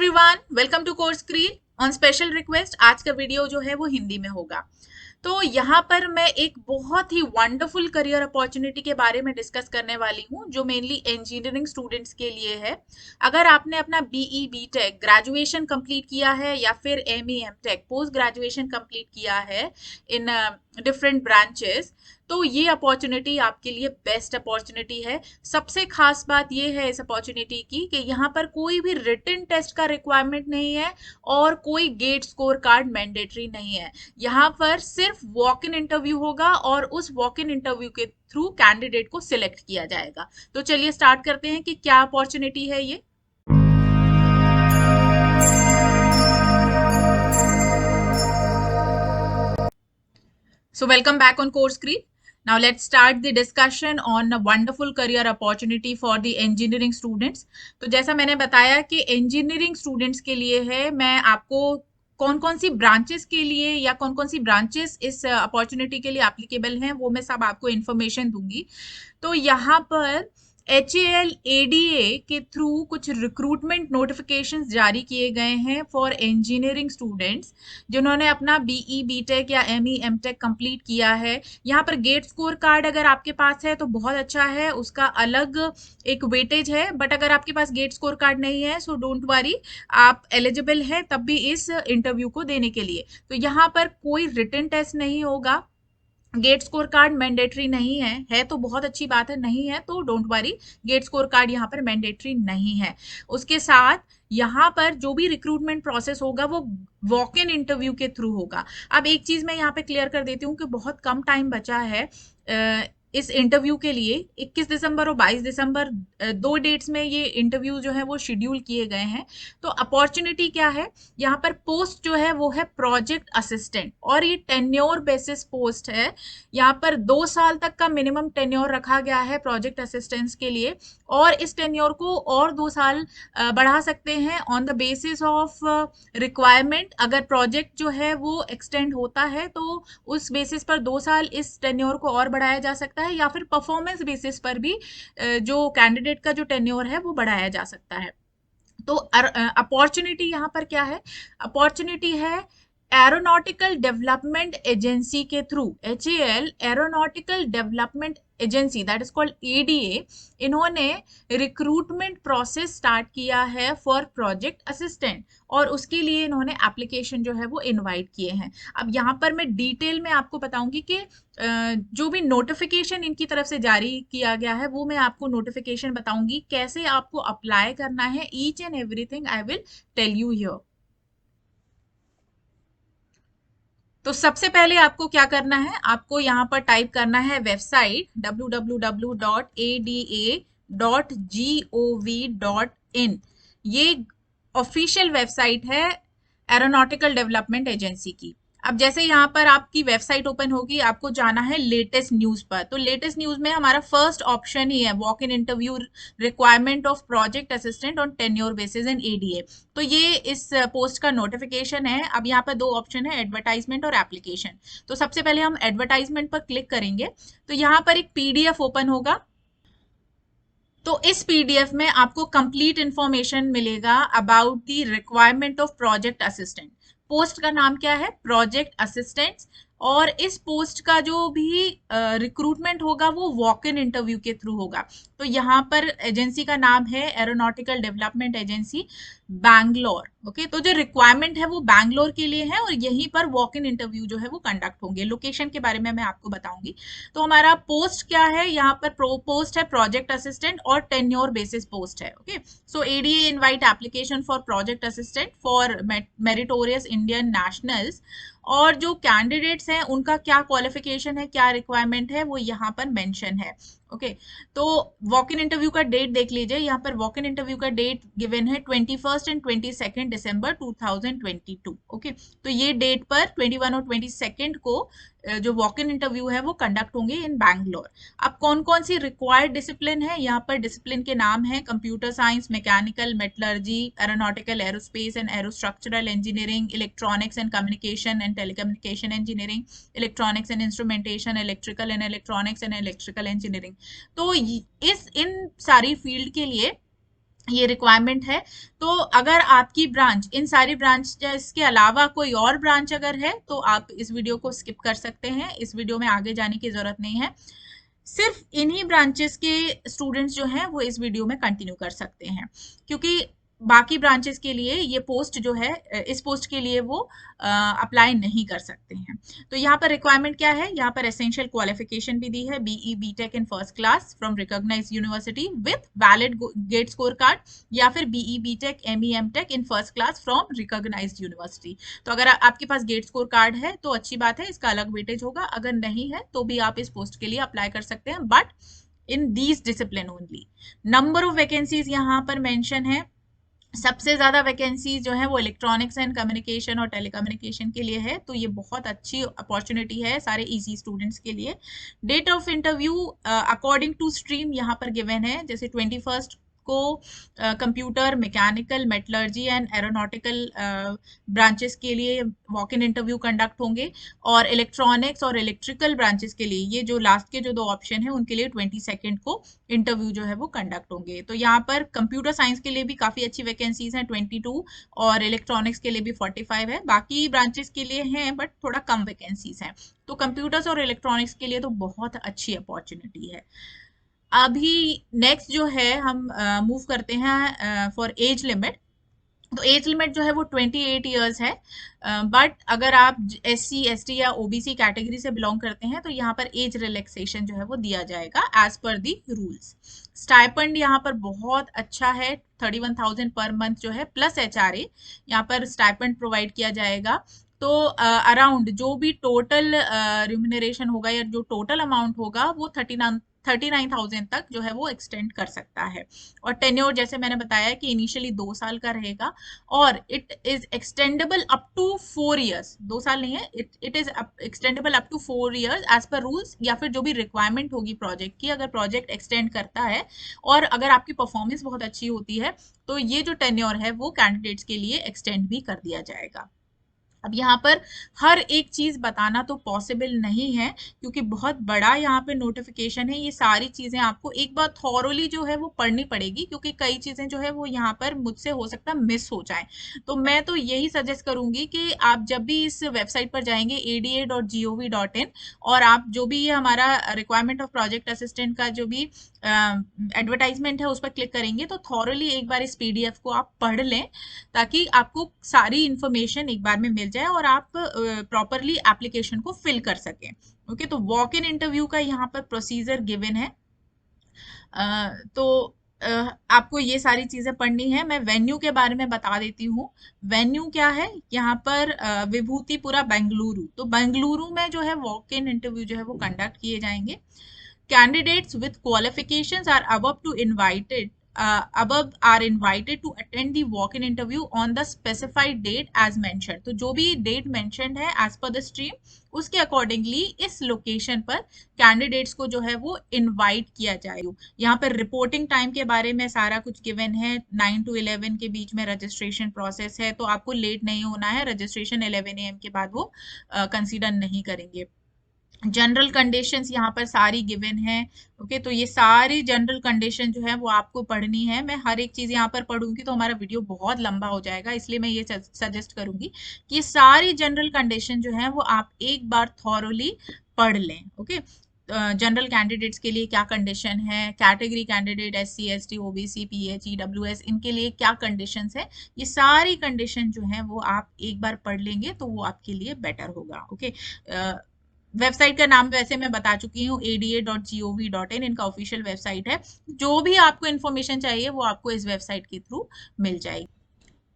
Everyone, welcome to Course Creed. On special request आज का video जो है वो हिंदी में होगा। तो यहाँ पर मैं एक बहुत ही वंडरफुल करियर अपॉर्चुनिटी के बारे में डिस्कस करने वाली हूँ जो मेनली इंजीनियरिंग स्टूडेंट्स के लिए है। अगर आपने अपना बीई बीटेक ग्रेजुएशन कंप्लीट किया है या फिर ME MTech post graduation complete किया है इन डिफरेंट ब्रांचेस, तो ये अपॉर्चुनिटी आपके लिए बेस्ट अपॉर्चुनिटी है। सबसे खास बात ये है इस अपॉर्चुनिटी की कि यहाँ पर कोई भी रिटन टेस्ट का रिक्वायरमेंट नहीं है और कोई गेट स्कोर कार्ड मैंडेटरी नहीं है। यहाँ पर सिर्फ वॉक इन इंटरव्यू होगा और उस वॉक इन इंटरव्यू के थ्रू कैंडिडेट को सिलेक्ट किया जाएगा। तो चलिए स्टार्ट करते हैं कि क्या अपॉर्चुनिटी है ये। So welcome back on Course Creed. Now let's start the discussion on a wonderful career opportunity for the engineering students. तो जैसा मैंने बताया कि engineering students के लिए है, मैं आपको कौन कौन सी ब्रांचेस के लिए या कौन कौन सी ब्रांचेस इस अपॉर्चुनिटी के लिए एप्लीकेबल हैं वो मैं सब आपको इन्फॉर्मेशन दूंगी। तो यहाँ पर HAL ADA के थ्रू कुछ रिक्रूटमेंट नोटिफिकेशंस जारी किए गए हैं फॉर इंजीनियरिंग स्टूडेंट्स जिन्होंने अपना बीई बीटेक या एमई एमटेक कंप्लीट किया है। यहाँ पर गेट स्कोर कार्ड अगर आपके पास है तो बहुत अच्छा है, उसका अलग एक वेटेज है। बट अगर आपके पास गेट स्कोर कार्ड नहीं है सो डोंट वरी, आप एलिजिबल है तब भी इस इंटरव्यू को देने के लिए। तो यहाँ पर कोई रिटन टेस्ट नहीं होगा, गेट स्कोर कार्ड मैंडेटरी नहीं है तो बहुत अच्छी बात है, नहीं है तो don't worry, GATE score card यहाँ पर मैंडेटरी नहीं है। उसके साथ यहाँ पर जो भी रिक्रूटमेंट प्रोसेस होगा वो वॉक इन इंटरव्यू के थ्रू होगा। अब एक चीज मैं यहाँ पे क्लियर कर देती हूँ कि बहुत कम टाइम बचा है इस इंटरव्यू के लिए। 21 दिसंबर और 22 दिसंबर दो डेट्स में ये इंटरव्यू जो है वो शेड्यूल किए गए हैं। तो अपॉर्चुनिटी क्या है, यहाँ पर पोस्ट जो है वो है प्रोजेक्ट असिस्टेंट और ये टेन्योर बेसिस पोस्ट है। यहाँ पर 2 साल तक का मिनिमम टेन्योर रखा गया है प्रोजेक्ट असिस्टेंट्स के लिए और इस टेन्योर को और 2 साल बढ़ा सकते हैं on the basis of requirement. अगर प्रोजेक्ट जो है वो एक्सटेंड होता है तो उस बेसिस पर 2 साल इस टेन्योर को और बढ़ाया जा सकता है या फिर परफॉर्मेंस बेसिस पर भी जो कैंडिडेट का जो टेन्योर है वो बढ़ाया जा सकता है। तो अपॉर्चुनिटी यहाँ पर क्या है, अपॉर्चुनिटी है एरोनॉटिकल डेवलपमेंट एजेंसी के through. HAL aeronautical development agency that is called ADA, इन्होंने रिक्रूटमेंट प्रोसेस स्टार्ट किया है फॉर प्रोजेक्ट असिस्टेंट और उसके लिए इन्होंने एप्लीकेशन जो है वो इनवाइट किए हैं। अब यहाँ पर मैं डिटेल में आपको बताऊंगी कि जो भी नोटिफिकेशन इनकी तरफ से जारी किया गया है वो मैं आपको नोटिफिकेशन बताऊंगी, कैसे आपको अप्लाई करना है, each and everything I will tell you here. तो सबसे पहले आपको क्या करना है, आपको यहाँ पर टाइप करना है वेबसाइट www.ada.gov.in। ये ऑफिशियल वेबसाइट है एरोनॉटिकल डेवलपमेंट एजेंसी की। अब जैसे यहाँ पर आपकी वेबसाइट ओपन होगी, आपको जाना है लेटेस्ट न्यूज पर। तो लेटेस्ट न्यूज में हमारा फर्स्ट ऑप्शन ही है walk in interview requirement of project assistant on tenure basis in ADA। तो ये इस पोस्ट का नोटिफिकेशन है। अब यहाँ पर 2 ऑप्शन है, एडवर्टाइजमेंट और एप्लीकेशन। तो सबसे पहले हम एडवर्टाइजमेंट पर क्लिक करेंगे तो यहाँ पर एक PDF ओपन होगा। तो इस PDF में आपको कंप्लीट इंफॉर्मेशन मिलेगा about the requirement of project assistant. Post का नाम क्या है, प्रोजेक्ट असिस्टेंट। और इस पोस्ट का जो भी रिक्रूटमेंट होगा वो वॉक इन इंटरव्यू के थ्रू होगा। तो यहाँ पर एजेंसी का नाम है aeronautical development agency Bangalore. Okay, तो जो रिक्वायरमेंट है वो बैंगलोर के लिए है और यहीं पर वॉक इन इंटरव्यू जो है वो कंडक्ट होंगे। लोकेशन के बारे में मैं आपको बताऊंगी। तो हमारा पोस्ट क्या है, यहाँ पर पोस्ट है प्रोजेक्ट असिस्टेंट और टेन्योर बेसिस पोस्ट है। Okay, so ADA invite application for project assistant for meritorious Indian nationals. और जो कैंडिडेट्स हैं उनका क्या क्वालिफिकेशन है, क्या रिक्वायरमेंट है वो यहाँ पर मेंशन है। ओके, तो वॉक इन इंटरव्यू का डेट देख लीजिए। यहाँ पर वॉक इन इंटरव्यू का डेट गिवन है 21 एंड 22 दिसंबर 2022। ओके, तो ये डेट पर 21 और 22 को जो वॉक इन इंटरव्यू है वो कंडक्ट होंगे इन बैंगलोर। अब कौन कौन सी रिक्वायर्ड डिसिप्लिन है, यहाँ पर डिसिप्लिन के नाम है computer science, mechanical, metallurgy, aeronautical, aerospace and aerostructural engineering, electronics and communication and telecommunication engineering, electronics and instrumentation, electrical and electronics and electrical engineering. तो इन सारी फील्ड के लिए ये रिक्वायरमेंट है। तो अगर आपकी ब्रांच इन सारी ब्रांचेस के अलावा कोई और ब्रांच अगर है तो आप इस वीडियो को स्किप कर सकते हैं, इस वीडियो में आगे जाने की जरूरत नहीं है। सिर्फ इन्हीं ब्रांचेस के स्टूडेंट्स जो हैं वो इस वीडियो में कंटिन्यू कर सकते हैं, क्योंकि बाकी ब्रांचेस के लिए ये पोस्ट जो है, इस पोस्ट के लिए वो अप्लाई नहीं कर सकते हैं। तो यहाँ पर रिक्वायरमेंट क्या है, यहाँ पर एसेंशियल क्वालिफिकेशन भी दी है, BE BTech in first class from recognise university with valid GATE score card, या फिर BE BTech ME MTech in first class from recognised university. तो अगर आपके पास गेट स्कोर कार्ड है तो अच्छी बात है, इसका अलग वेटेज होगा, अगर नहीं है तो भी आप इस पोस्ट के लिए अप्लाई कर सकते हैं, but in these discipline only. Number of vacancies यहाँ पर मेंशन है। सबसे ज्यादा वैकेंसी जो है वो इलेक्ट्रॉनिक्स एंड कम्युनिकेशन और टेलीकम्युनिकेशन के लिए है, तो ये बहुत अच्छी अपॉर्चुनिटी है सारे इजी स्टूडेंट्स के लिए। Date of interview according to stream यहाँ पर गिवन है, जैसे 21 को computer, mechanical, metallurgy and aeronautical branches के लिए वॉक इन इंटरव्यू कंडक्ट होंगे, और इलेक्ट्रॉनिक्स और इलेक्ट्रिकल ब्रांचेस के लिए, ये जो लास्ट के जो 2 ऑप्शन है उनके लिए 22 को इंटरव्यू जो है वो कंडक्ट होंगे। तो यहाँ पर कंप्यूटर साइंस के लिए भी काफी अच्छी वैकेंसीज हैं 22, और इलेक्ट्रॉनिक्स के लिए भी 45 है, बाकी ब्रांचेस के लिए हैं बट थोड़ा कम वैकेंसीज हैं। तो कंप्यूटर्स और इलेक्ट्रॉनिक्स के लिए तो बहुत अच्छी अपॉर्चुनिटी है। अभी नेक्स्ट जो है हम मूव करते हैं फॉर एज लिमिट। तो एज लिमिट जो है वो 28 ईयर्स है, बट अगर आप SC ST या OBC कैटेगरी से बिलोंग करते हैं तो यहाँ पर एज रिलैक्सेशन जो है वो दिया जाएगा एज पर दी रूल्स। स्टाइपेंड यहाँ पर बहुत अच्छा है, 31,000 पर मंथ जो है प्लस HRA यहाँ पर स्टाइपेंड प्रोवाइड किया जाएगा। तो अराउंड जो भी टोटल रिम्यूनरेशन होगा या जो टोटल अमाउंट होगा वो 39,000 तक जो है वो एक्सटेंड कर सकता है। और टेन्योर जैसे मैंने बताया कि इनिशियली 2 साल का रहेगा, और it is extendable up to 4 years. 2 साल नहीं है, it is extendable up to 4 years as per rules, या फिर जो भी रिक्वायरमेंट होगी प्रोजेक्ट की, अगर प्रोजेक्ट एक्सटेंड करता है और अगर आपकी परफॉर्मेंस बहुत अच्छी होती है तो ये जो टेन्योर है वो कैंडिडेट्स के लिए एक्सटेंड भी कर दिया जाएगा। अब यहाँ पर हर एक चीज बताना तो पॉसिबल नहीं है, क्योंकि बहुत बड़ा यहाँ पे नोटिफिकेशन है, ये सारी चीजें आपको एक बार थॉरोली जो है वो पढ़नी पड़ेगी, क्योंकि कई चीजें जो है वो यहाँ पर मुझसे हो सकता है मिस हो जाए। तो मैं तो यही सजेस्ट करूंगी कि आप जब भी इस वेबसाइट पर जाएंगे ada.gov.in, और आप जो भी ये हमारा रिक्वायरमेंट ऑफ प्रोजेक्ट असिस्टेंट का जो भी एडवर्टाइजमेंट है उस पर क्लिक करेंगे तो थॉरली एक बार इस PDF को आप पढ़ लें, ताकि आपको सारी इंफॉर्मेशन एक बार में मिल जाए और आप प्रॉपरली एप्लीकेशन को फिल कर सकें। ओके, तो वॉक इन इंटरव्यू का यहाँ पर प्रोसीजर गिवन है। तो आपको ये सारी चीजें पढ़नी है। मैं वेन्यू के बारे में बता देती हूँ। वेन्यू क्या है, यहाँ पर विभूतिपुरा बेंगलुरु, तो बेंगलुरु में जो है वॉक इन इंटरव्यू जो है वो कंडक्ट किए जाएंगे। Candidates with qualifications are above are invited to attend the walk-in interview on the specified date as mentioned। तो जो भी डेट मेंशनड है as per the stream, उसके अकॉर्डिंगली इस लोकेशन पर कैंडिडेट्स को जो है वो इनवाइट किया जाएगा। यहाँ पर रिपोर्टिंग टाइम के बारे में सारा कुछ गिवन है, 9 to 11 के बीच में रजिस्ट्रेशन प्रोसेस है, तो आपको लेट नहीं होना है। रजिस्ट्रेशन 11 AM के बाद वो कंसीडर नहीं करेंगे। जनरल कंडीशंस यहाँ पर सारी गिवन है। ओके, तो ये सारी जनरल कंडीशन जो है वो आपको पढ़नी है। मैं हर एक चीज यहाँ पर पढ़ूंगी तो हमारा वीडियो बहुत लंबा हो जाएगा, इसलिए मैं ये सजेस्ट करूंगी कि ये सारी जनरल कंडीशन जो है वो आप एक बार थॉरोली पढ़ लें। ओके, जनरल कैंडिडेट्स के लिए क्या कंडीशन है, category candidate SC ST OBC PH EWS इनके लिए क्या कंडीशंस है, ये सारी कंडीशन जो है वो आप एक बार पढ़ लेंगे तो वो आपके लिए बेटर होगा। ओके, वेबसाइट का नाम वैसे मैं बता चुकी हूँ, ada.gov.in इनका ऑफिशियल वेबसाइट है। जो भी आपको इन्फॉर्मेशन चाहिए वो आपको इस वेबसाइट के थ्रू मिल जाएगी।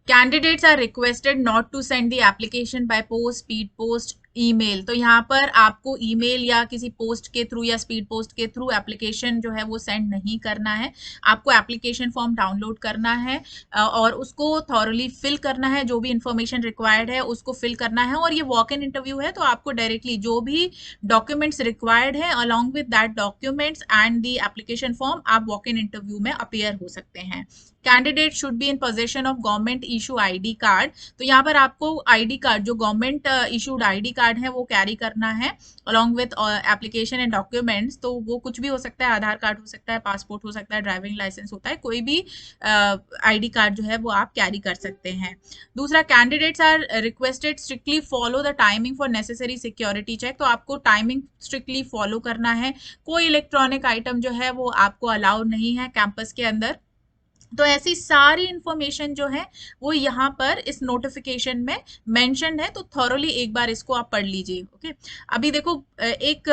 Candidates are requested not to send the application by post, speed post, email. तो यहाँ पर आपको ईमेल या किसी पोस्ट के थ्रू या स्पीड पोस्ट के थ्रू एप्लीकेशन जो है वो सेंड नहीं करना है। आपको एप्लीकेशन फॉर्म डाउनलोड करना है और उसको थॉरली फिल करना है, जो भी इंफॉर्मेशन रिक्वायर्ड है उसको फिल करना है। और ये वॉक इन इंटरव्यू है तो आपको डायरेक्टली जो भी डॉक्यूमेंट्स रिक्वायर्ड है along with that documents and the application form आप वॉक इन इंटरव्यू में अपीयर हो सकते हैं। Candidate should be in possession of government issue ID card. तो यहाँ पर आपको ID कार्ड, जो government issued ID card card है वो कैरी करना है along with application and documents. तो वो कुछ भी हो सकता है, आधार कार्ड हो सकता है, पासपोर्ट हो सकता है, ड्राइविंग लाइसेंस होता है, कोई भी आईडी कार्ड जो है वो आप कैरी कर सकते हैं। दूसरा, candidates are requested strictly follow the timing for necessary security check. तो आपको टाइमिंग स्ट्रिक्टली फॉलो करना है। कोई इलेक्ट्रॉनिक आइटम जो है वो आपको अलाउ नहीं है कैंपस के अंदर। तो ऐसी सारी इंफॉर्मेशन जो है वो यहाँ पर इस नोटिफिकेशन में मेंशन है, तो थॉरोली एक बार इसको आप पढ़ लीजिए। ओके, अभी देखो एक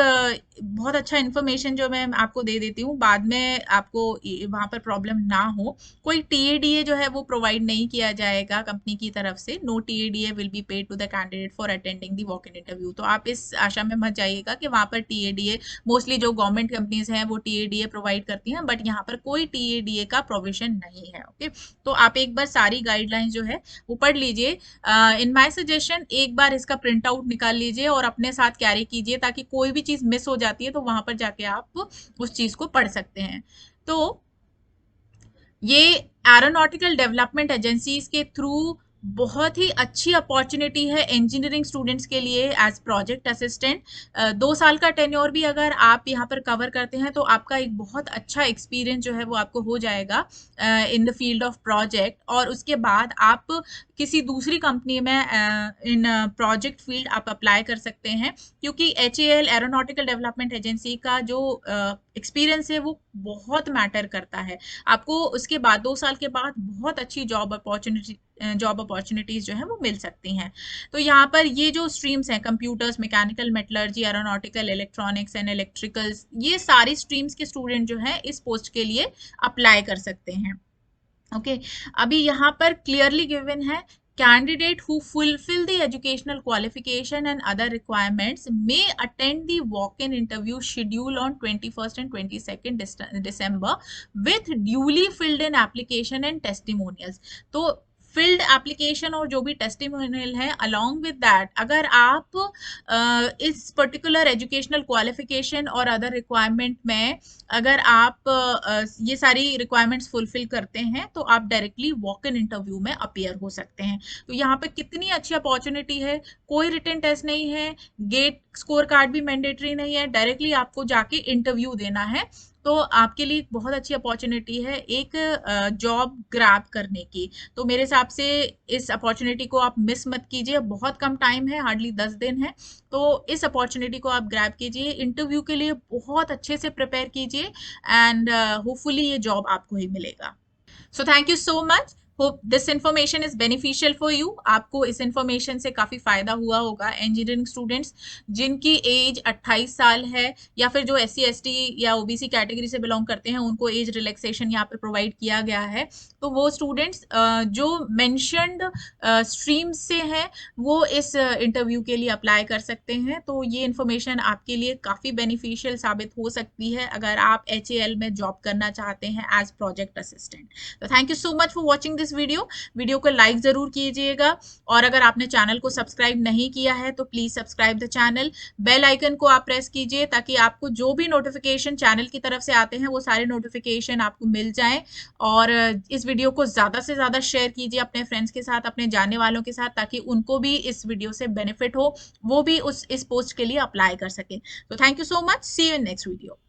बहुत अच्छा इंफॉर्मेशन जो मैं आपको दे देती हूँ, बाद में आपको वहां पर प्रॉब्लम ना हो। कोई टीएडीए जो है वो प्रोवाइड नहीं किया जाएगा कंपनी की तरफ से। No TADA will be paid to the candidate for attending the walk in interview. तो आप इस आशा में मत जाइएगा कि वहां पर टीएडीए, मोस्टली जो गवर्नमेंट कंपनीज हैं वो टीएडीए प्रोवाइड करती हैं, बट यहाँ पर कोई टीएडीए का प्रोविजन नहीं है। ओके, तो आप एक बार सारी गाइडलाइंस जो है वो पढ़ लीजिए। इन माय सजेशन एक बार इसका प्रिंट आउट निकाल लीजिए और अपने साथ कैरी कीजिए, ताकि कोई भी चीज मिस हो जाती है तो वहां पर जाके आप उस चीज को पढ़ सकते हैं। तो ये एरोनॉटिकल डेवलपमेंट एजेंसीज के थ्रू बहुत ही अच्छी अपॉर्चुनिटी है इंजीनियरिंग स्टूडेंट्स के लिए एज प्रोजेक्ट असिस्टेंट। 2 साल का टेन्योर भी अगर आप यहाँ पर कवर करते हैं तो आपका एक बहुत अच्छा एक्सपीरियंस जो है वो आपको हो जाएगा in the field of project. और उसके बाद आप किसी दूसरी कंपनी में इन प्रोजेक्ट फील्ड आप अप्लाई कर सकते हैं, क्योंकि HAL एरोनॉटिकल डेवलपमेंट एजेंसी का जो एक्सपीरियंस है वो बहुत मैटर करता है। आपको उसके बाद 2 साल के बाद बहुत अच्छी जॉब अपॉर्चुनिटीज जो है वो मिल सकती हैं। तो यहाँ पर ये जो स्ट्रीम्स हैं, computers, mechanical, metallurgy, aeronautical, electronics and electricals, ये सारी स्ट्रीम्स के स्टूडेंट जो है इस पोस्ट के लिए अप्लाई कर सकते हैं। ओके, अभी यहाँ पर क्लियरली गिवन है, candidate who fulfill the educational qualification and other requirements may attend the walk-in interview scheduled on 21st and 22nd December with duly filled in application and testimonials। तो field application और जो भी testimonial है, along with that अगर आप इस particular educational qualification और other requirement में अगर आप ये सारी रिक्वायरमेंट्स फुलफिल करते हैं तो आप डायरेक्टली वॉक इन इंटरव्यू में अपीयर हो सकते हैं। तो यहाँ पे कितनी अच्छी अपॉर्चुनिटी है, कोई रिटन टेस्ट नहीं है, गेट स्कोर कार्ड भी मैंडेटरी नहीं है, डायरेक्टली आपको जाके इंटरव्यू देना है। तो आपके लिए बहुत अच्छी अपॉर्चुनिटी है एक जॉब ग्रैब करने की। तो मेरे हिसाब से इस अपॉर्चुनिटी को आप मिस मत कीजिए, बहुत कम टाइम है, हार्डली 10 दिन है। तो इस अपॉर्चुनिटी को आप ग्रैब कीजिए, इंटरव्यू के लिए बहुत अच्छे से प्रिपेयर कीजिए एंड होपफुली ये जॉब आपको ही मिलेगा। So thank you so much, hope this information is beneficial for you. आपको इस इंफॉर्मेशन से काफी फायदा हुआ होगा। इंजीनियरिंग स्टूडेंट्स जिनकी एज 28 साल है या फिर जो SC ST या OBC कैटेगरी से बिलोंग करते हैं उनको एज रिलैक्सेशन यहाँ पे प्रोवाइड किया गया है। तो वो स्टूडेंट्स जो मेंशन्ड स्ट्रीम से हैं वो इस इंटरव्यू के लिए अप्लाई कर सकते हैं। तो ये इन्फॉर्मेशन आपके लिए काफी बेनिफिशियल साबित हो सकती है अगर आप HAL में जॉब करना चाहते हैं एज प्रोजेक्ट असिस्टेंट। तो thank you so much for watching this video को लाइक जरूर कीजिएगा, और अगर आपने चैनल को सब्सक्राइब नहीं किया है तो please subscribe the channel. Bell icon को आप प्रेस कीजिए ताकि आपको जो भी नोटिफिकेशन चैनल की तरफ से आते हैं वो सारे नोटिफिकेशन आपको मिल जाएं। और इस वीडियो को ज्यादा से ज्यादा शेयर कीजिए अपने फ्रेंड्स के साथ, अपने जानने वालों के साथ, ताकि उनको भी इस वीडियो से बेनिफिट हो, वो भी इस पोस्ट के लिए अप्लाई कर सके। तो thank you so much, see you in next video.